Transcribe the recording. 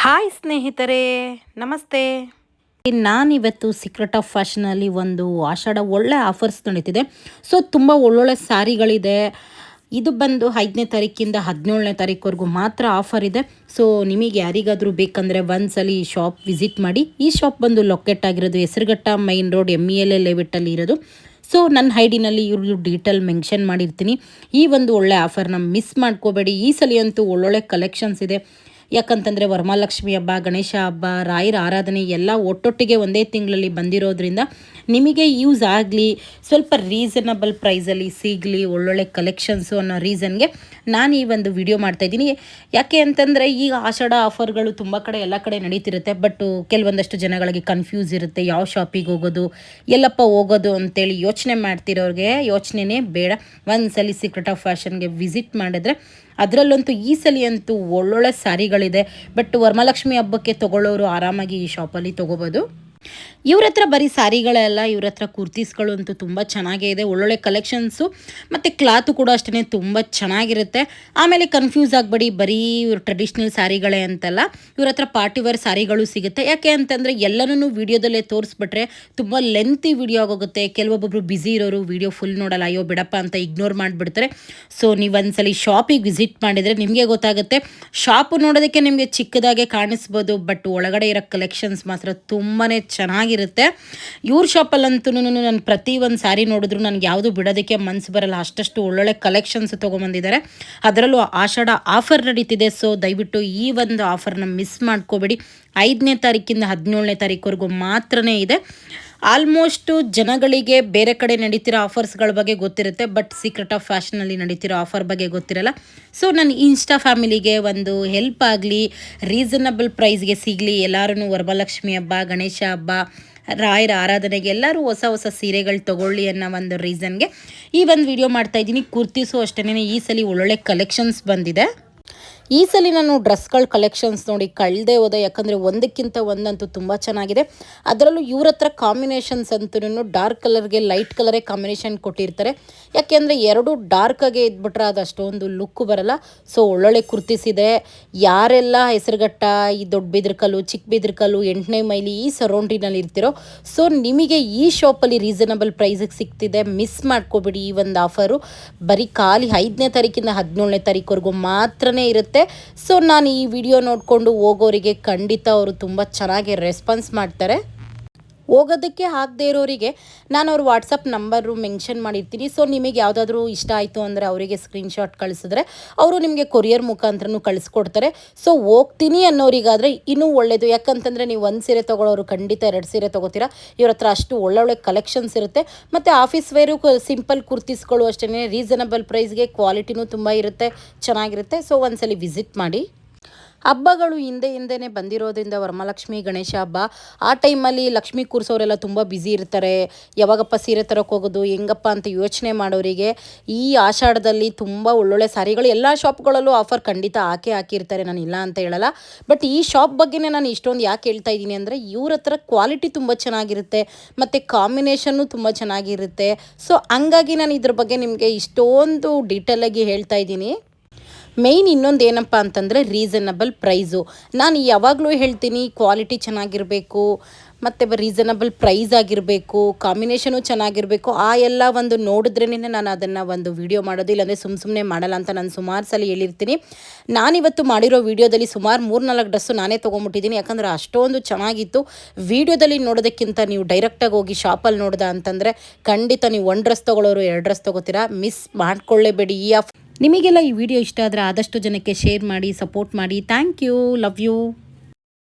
Hi ಸ್ನೇಹಿತರೆ, ನಮಸ್ತೆ. ನಾನಿವತ್ತು ಸೀಕ್ರೆಟ್ ಆಫ್ ಫ್ಯಾಷನಲ್ಲಿ ಒಂದು ಆಷಾಢ ಒಳ್ಳೆ ಆಫರ್ಸ್ ನಡೀತಿದೆ. ಸೊ ತುಂಬ ಒಳ್ಳೊಳ್ಳೆ ಸ್ಯಾರಿಗಳಿದೆ. ಇದು ಬಂದು 5ನೇ ತಾರೀಕಿಂದ 17ನೇ ತಾರೀಕುವರೆಗೂ ಮಾತ್ರ ಆಫರ್ ಇದೆ. ಸೊ ನಿಮಗೆ ಯಾರಿಗಾದರೂ ಬೇಕಂದರೆ ಒಂದ್ಸಲ ಈ ಶಾಪ್ ವಿಸಿಟ್ ಮಾಡಿ. ಈ ಶಾಪ್ ಬಂದು ಲೊಕೇಟ್ ಆಗಿರೋದು ಹೆಸರುಘಟ್ಟ ಮೈನ್ ರೋಡ್ MELA ಲೇಔಟಲ್ಲಿ ಇರೋದು. ಸೊ ನನ್ನ ಐಡಿನಲ್ಲಿ ಇವ್ರದ್ದು ಡೀಟೇಲ್ ಮೆನ್ಷನ್ ಮಾಡಿರ್ತೀನಿ. ಈ ಒಂದು ಒಳ್ಳೆ ಆಫರ್ನ ಮಿಸ್ ಮಾಡ್ಕೋಬೇಡಿ. ಈ ಸಲ ಅಂತೂ ಒಳ್ಳೊಳ್ಳೆ ಕಲೆಕ್ಷನ್ಸ್ ಇದೆ. ಯಾಕಂತಂದರೆ ವರಮಹಾಲಕ್ಷ್ಮಿ ಹಬ್ಬ, ಗಣೇಶ ಹಬ್ಬ, ರಾಯರ ಆರಾಧನೆ ಎಲ್ಲ ಒಟ್ಟೊಟ್ಟಿಗೆ ಒಂದೇ ತಿಂಗಳಲ್ಲಿ ಬಂದಿರೋದ್ರಿಂದ ನಿಮಗೆ ಯೂಸ್ ಆಗಲಿ, ಸ್ವಲ್ಪ ರೀಸನಬಲ್ ಪ್ರೈಸಲ್ಲಿ ಸಿಗಲಿ, ಒಳ್ಳೊಳ್ಳೆ ಕಲೆಕ್ಷನ್ಸು ಅನ್ನೋ ರೀಸನ್ಗೆ ನಾನು ಈ ಒಂದು ವಿಡಿಯೋ ಮಾಡ್ತಾಯಿದ್ದೀನಿ. ಯಾಕೆ ಅಂತಂದರೆ ಈಗ ಆಷಾಢ ಆಫರ್ಗಳು ತುಂಬ ಕಡೆ ಎಲ್ಲ ಕಡೆ ನಡೀತಿರುತ್ತೆ. ಬಟ್ ಕೆಲವೊಂದಷ್ಟು ಜನಗಳಿಗೆ ಕನ್ಫ್ಯೂಸ್ ಇರುತ್ತೆ, ಯಾವ ಶಾಪಿಗೆ ಹೋಗೋದು, ಎಲ್ಲಪ್ಪ ಹೋಗೋದು ಅಂತೇಳಿ ಯೋಚನೆ ಮಾಡ್ತಿರೋರಿಗೆ ಯೋಚನೆನೇ ಬೇಡ. ಒಂದ್ಸಲಿ ಸೀಕ್ರೆಟ್ ಆಫ್ ಫ್ಯಾಷನ್ಗೆ ವಿಸಿಟ್ ಮಾಡಿದ್ರೆ ಅದರಲ್ಲಂತೂ ಈ ಸಲ ಅಂತೂ ಒಳ್ಳೊಳ್ಳೆ ಸ್ಯಾರಿಗಳಿದೆ. ಬಟ್ ವರಮಹಾಲಕ್ಷ್ಮಿ ಹಬ್ಬಕ್ಕೆ ತೊಗೊಳ್ಳೋರು ಆರಾಮಾಗಿ ಈ ಶಾಪಲ್ಲಿ ತೊಗೋಬೋದು. ಇವ್ರ ಹತ್ರ ಬರೀ ಸ್ಯಾರಿಗಳೆಲ್ಲ, ಇವ್ರ ಹತ್ರ ಕುರ್ತೀಸ್ಗಳು ಅಂತೂ ತುಂಬ ಚೆನ್ನಾಗೇ ಇದೆ. ಒಳ್ಳೊಳ್ಳೆ ಕಲೆಕ್ಷನ್ಸು ಮತ್ತು ಕ್ಲಾತು ಕೂಡ ಅಷ್ಟೇ ತುಂಬ ಚೆನ್ನಾಗಿರುತ್ತೆ. ಆಮೇಲೆ ಕನ್ಫ್ಯೂಸ್ ಆಗಬೇಡಿ, ಬರೀ ಇವ್ರ ಟ್ರೆಡಿಷ್ನಲ್ ಸ್ಯಾರಿಗಳೇ ಅಂತಲ್ಲ, ಇವ್ರ ಹತ್ರ ಪಾರ್ಟಿವೇರ್ ಸ್ಯಾರಿಗಳು ಸಿಗುತ್ತೆ. ಯಾಕೆ ಅಂತಂದರೆ ಎಲ್ಲನೂ ವೀಡಿಯೋದಲ್ಲೇ ತೋರಿಸ್ಬಿಟ್ರೆ ತುಂಬ ಲೆಂತಿ ವೀಡಿಯೋ ಆಗೋಗುತ್ತೆ. ಕೆಲವೊಬ್ಬೊಬ್ರು ಬ್ಯುಸಿ ಇರೋರು ವೀಡಿಯೋ ಫುಲ್ ನೋಡಲ್ಲ, ಅಯ್ಯೋ ಬಿಡಪ್ಪ ಅಂತ ಇಗ್ನೋರ್ ಮಾಡಿಬಿಡ್ತಾರೆ. ಸೊ ನೀವು ಒಂದ್ಸಲಿ ಶಾಪಿಗೆ ವಿಸಿಟ್ ಮಾಡಿದರೆ ನಿಮಗೆ ಗೊತ್ತಾಗುತ್ತೆ. ಶಾಪು ನೋಡೋದಕ್ಕೆ ನಿಮಗೆ ಚಿಕ್ಕದಾಗೆ ಕಾಣಿಸ್ಬೋದು, ಬಟ್ ಒಳಗಡೆ ಇರೋ ಕಲೆಕ್ಷನ್ಸ್ ಮಾತ್ರ ತುಂಬಾ ಚೆನ್ನಾಗಿರುತ್ತೆ. ಇವ್ರ ಶಾಪಲ್ಲಂತೂ ನಾನು ಪ್ರತಿ ಒಂದು ಸ್ಯಾರಿ ನೋಡಿದ್ರು ನನಗೆ ಯಾವುದು ಬಿಡೋದಕ್ಕೆ ಮನಸ್ಸು ಬರಲ್ಲ, ಅಷ್ಟಷ್ಟು ಒಳ್ಳೊಳ್ಳೆ ಕಲೆಕ್ಷನ್ಸ್ ತೊಗೊಂಬಂದಿದ್ದಾರೆ. ಅದರಲ್ಲೂ ಆಷಾಢ ಆಫರ್ ನಡೀತಿದೆ. ಸೊ ದಯವಿಟ್ಟು ಈ ಒಂದು ಆಫರ್ನ ಮಿಸ್ ಮಾಡ್ಕೋಬೇಡಿ. 5ನೇ ತಾರೀಕಿಂದ 17ನೇ ತಾರೀಕುವರೆಗೂ ಮಾತ್ರನೇ ಇದೆ. ಆಲ್ಮೋಸ್ಟು ಜನಗಳಿಗೆ ಬೇರೆ ಕಡೆ ನಡೀತಿರೋ ಆಫರ್ಸ್ಗಳ ಬಗ್ಗೆ ಗೊತ್ತಿರುತ್ತೆ, ಬಟ್ ಸೀಕ್ರೆಟ್ ಆಫ್ ಫ್ಯಾಷನಲ್ಲಿ ನಡೀತಿರೋ ಆಫರ್ ಬಗ್ಗೆ ಗೊತ್ತಿರಲ್ಲ. ಸೊ ನನ್ನ ಇನ್ಸ್ಟಾ ಫ್ಯಾಮಿಲಿಗೆ ಒಂದು ಹೆಲ್ಪ್ ಆಗಲಿ, ರೀಸನಬಲ್ ಪ್ರೈಸ್ಗೆ ಸಿಗಲಿ. ಎಲ್ಲರೂ ವರಮಹಾಲಕ್ಷ್ಮಿ ಹಬ್ಬ, ಗಣೇಶ ಹಬ್ಬ, ರಾಯರ ಆರಾಧನೆಗೆ ಎಲ್ಲರೂ ಹೊಸ ಹೊಸ ಸೀರೆಗಳು ತೊಗೊಳ್ಳಿ ಅನ್ನೋ ಒಂದು ರೀಸನ್ಗೆ ಈ ಒಂದು ವಿಡಿಯೋ ಮಾಡ್ತಾಯಿದ್ದೀನಿ. ಕುರ್ತೀಸು ಅಷ್ಟೇ ಈ ಸಲ ಒಳ್ಳೊಳ್ಳೆ ಕಲೆಕ್ಷನ್ಸ್ ಬಂದಿದೆ. ಈ ಸಲ ನಾನು ಡ್ರೆಸ್ಗಳ ಕಲೆಕ್ಷನ್ಸ್ ನೋಡಿ ಕಳೆದೇ ಹೋದೆ. ಯಾಕಂದರೆ ಒಂದಕ್ಕಿಂತ ಒಂದಂತೂ ತುಂಬ ಚೆನ್ನಾಗಿದೆ. ಅದರಲ್ಲೂ ಇವ್ರ ಹತ್ರ ಕಾಂಬಿನೇಷನ್ಸ್ ಅಂತೂ ಡಾರ್ಕ್ ಕಲರ್ಗೆ ಲೈಟ್ ಕಲರೇ ಕಾಂಬಿನೇಷನ್ ಕೊಟ್ಟಿರ್ತಾರೆ. ಯಾಕೆಂದರೆ ಎರಡು ಡಾರ್ಕಾಗೆ ಇದ್ಬಿಟ್ರೆ ಅದು ಅಷ್ಟೊಂದು ಲುಕ್ಕು ಬರಲ್ಲ. ಸೊ ಒಳ್ಳೊಳ್ಳೆ ಕುರ್ತೀಸ್ ಇದೆ. ಯಾರೆಲ್ಲ ಹೆಸರುಘಟ್ಟ, ಈ ದೊಡ್ಡ ಬಿದ್ರಕಲ್ಲು, ಚಿಕ್ಕ ಬಿದ್ರಕಲ್ಲು, 8ನೇ ಮೈಲಿ ಈ ಸರೌಂಡಿನಲ್ಲಿ ಇರ್ತಿರೋ, ಸೊ ನಿಮಗೆ ಈ ಶಾಪಲ್ಲಿ ರೀಸನಬಲ್ ಪ್ರೈಸಿಗೆ ಸಿಗ್ತಿದೆ. ಮಿಸ್ ಮಾಡ್ಕೋಬೇಡಿ. ಈ ಒಂದು ಆಫರು ಬರೀ ಖಾಲಿ 5ನೇ ತಾರೀಕಿಂದ 17ನೇ ತಾರೀಕುವರೆಗೂ ಮಾತ್ರನೇ ಇರುತ್ತೆ. ಸೊ ನಾನು ಈ ವಿಡಿಯೋ ನೋಡಿಕೊಂಡು ಹೋಗೋರಿಗೆ ಖಂಡಿತ ಅವರು ತುಂಬ ಚೆನ್ನಾಗಿ ರೆಸ್ಪಾನ್ಸ್ ಮಾಡ್ತಾರೆ. ಹೋಗೋದಕ್ಕೆ ಆಗದೆ ಇರೋರಿಗೆ ನಾನು ಅವ್ರ ವಾಟ್ಸಪ್ ನಂಬರು ಮೆನ್ಷನ್ ಮಾಡಿರ್ತೀನಿ. ಸೊ ನಿಮಗೆ ಯಾವುದಾದ್ರೂ ಇಷ್ಟ ಆಯಿತು ಅಂದರೆ ಅವರಿಗೆ ಸ್ಕ್ರೀನ್ಶಾಟ್ ಕಳಿಸಿದ್ರೆ ಅವರು ನಿಮಗೆ ಕೊರಿಯರ್ ಮುಖಾಂತರನೂ ಕಳಿಸ್ಕೊಡ್ತಾರೆ. ಸೊ ಹೋಗ್ತೀನಿ ಅನ್ನೋರಿಗಾದರೆ ಇನ್ನೂ ಒಳ್ಳೆಯದು. ಯಾಕಂತಂದರೆ ನೀವು ಒಂದು ಸೀರೆ ತೊಗೊಳ್ಳೋರು ಖಂಡಿತ 2 ಸೀರೆ ತೊಗೋತೀರಾ. ಇವ್ರ ಹತ್ರ ಅಷ್ಟು ಒಳ್ಳೊಳ್ಳೆ ಕಲೆಕ್ಷನ್ಸ್ ಇರುತ್ತೆ. ಮತ್ತು ಆಫೀಸ್ ವೇರು ಸಿಂಪಲ್ ಕುರ್ತೀಸ್ಗಳು ಅಷ್ಟೇ ರೀಸನಬಲ್ ಪ್ರೈಸ್ಗೆ, ಕ್ವಾಲಿಟಿನೂ ತುಂಬ ಇರುತ್ತೆ, ಚೆನ್ನಾಗಿರುತ್ತೆ. ಸೊ ಒಂದ್ಸಲಿ ವಿಸಿಟ್ ಮಾಡಿ. ಹಬ್ಬಗಳು ಹಿಂದೆನೇ ಬಂದಿರೋದ್ರಿಂದ ವರಮಹಾಲಕ್ಷ್ಮಿ, ಗಣೇಶ ಹಬ್ಬ ಆ ಟೈಮಲ್ಲಿ ಲಕ್ಷ್ಮೀ ಕೂರಿಸೋರೆಲ್ಲ ತುಂಬ ಬ್ಯುಸಿ ಇರ್ತಾರೆ. ಯಾವಾಗಪ್ಪ ಸೀರೆ ತರೋಕೆ ಹೋಗೋದು, ಹೆಂಗಪ್ಪ ಅಂತ ಯೋಚನೆ ಮಾಡೋರಿಗೆ ಈ ಆಷಾಢದಲ್ಲಿ ತುಂಬ ಒಳ್ಳೊಳ್ಳೆ ಸ್ಯಾರಿಗಳು ಎಲ್ಲ ಶಾಪ್ಗಳಲ್ಲೂ ಆಫರ್ ಖಂಡಿತ ಹಾಕಿರ್ತಾರೆ, ನಾನು ಇಲ್ಲ ಅಂತ ಹೇಳಲ್ಲ. ಬಟ್ ಈ ಶಾಪ್ ಬಗ್ಗೆನೇ ನಾನು ಇಷ್ಟೊಂದು ಯಾಕೆ ಹೇಳ್ತಾ ಇದ್ದೀನಿ ಅಂದರೆ ಇವ್ರ ಹತ್ರ ಕ್ವಾಲಿಟಿ ತುಂಬ ಚೆನ್ನಾಗಿರುತ್ತೆ ಮತ್ತು ಕಾಂಬಿನೇಷನ್ನು ತುಂಬ ಚೆನ್ನಾಗಿರುತ್ತೆ. ಸೊ ಹಂಗಾಗಿ ನಾನು ಇದ್ರ ಬಗ್ಗೆ ನಿಮಗೆ ಇಷ್ಟೊಂದು ಡೀಟೇಲಾಗಿ ಹೇಳ್ತಾ ಇದ್ದೀನಿ. ಮೇಯ್ನ್ ಇನ್ನೊಂದು ಏನಪ್ಪ ಅಂತಂದರೆ ರೀಸನಬಲ್ ಪ್ರೈಸು. ನಾನು ಯಾವಾಗಲೂ ಹೇಳ್ತೀನಿ ಕ್ವಾಲಿಟಿ ಚೆನ್ನಾಗಿರಬೇಕು ಮತ್ತು ರೀಸನಬಲ್ ಪ್ರೈಸ್ ಆಗಿರಬೇಕು, ಕಾಂಬಿನೇಷನು ಚೆನ್ನಾಗಿರಬೇಕು. ಆ ಎಲ್ಲ ಒಂದು ನೋಡಿದ್ರೇ ನಾನು ಅದನ್ನು ಒಂದು ವಿಡಿಯೋ ಮಾಡೋದು, ಇಲ್ಲಾಂದರೆ ಸುಮ್ಮನೆ ಮಾಡಲ್ಲ ಅಂತ ನಾನು ಸುಮಾರು ಸಲ ಹೇಳಿರ್ತೀನಿ. ನಾನಿವತ್ತು ಮಾಡಿರೋ ವಿಡಿಯೋದಲ್ಲಿ ಸುಮಾರು 3-4 ಡ್ರೆಸ್ಸು ನಾನೇ ತೊಗೊಂಬಿಟ್ಟಿದ್ದೀನಿ. ಯಾಕಂದರೆ ಅಷ್ಟೊಂದು ಚೆನ್ನಾಗಿತ್ತು. ವಿಡಿಯೋದಲ್ಲಿ ನೋಡೋದಕ್ಕಿಂತ ನೀವು ಡೈರೆಕ್ಟಾಗಿ ಹೋಗಿ ಶಾಪಲ್ಲಿ ನೋಡ್ದೆ ಅಂತಂದರೆ ಖಂಡಿತ ನೀವು 1 ಡ್ರೆಸ್ ತೊಗೊಳ್ಳೋರು 2 ಡ್ರೆಸ್ ತೊಗೋತೀರಾ. ಮಿಸ್ ಮಾಡ್ಕೊಳ್ಳೇಬೇಡಿ ಈ ಆಫರ್. ನಿಮಗೆಲ್ಲ ಈ ವಿಡಿಯೋ ಇಷ್ಟ ಆದರೆ ಆದಷ್ಟು ಜನಕ್ಕೆ ಶೇರ್ ಮಾಡಿ, ಸಪೋರ್ಟ್ ಮಾಡಿ. Thank you, love you.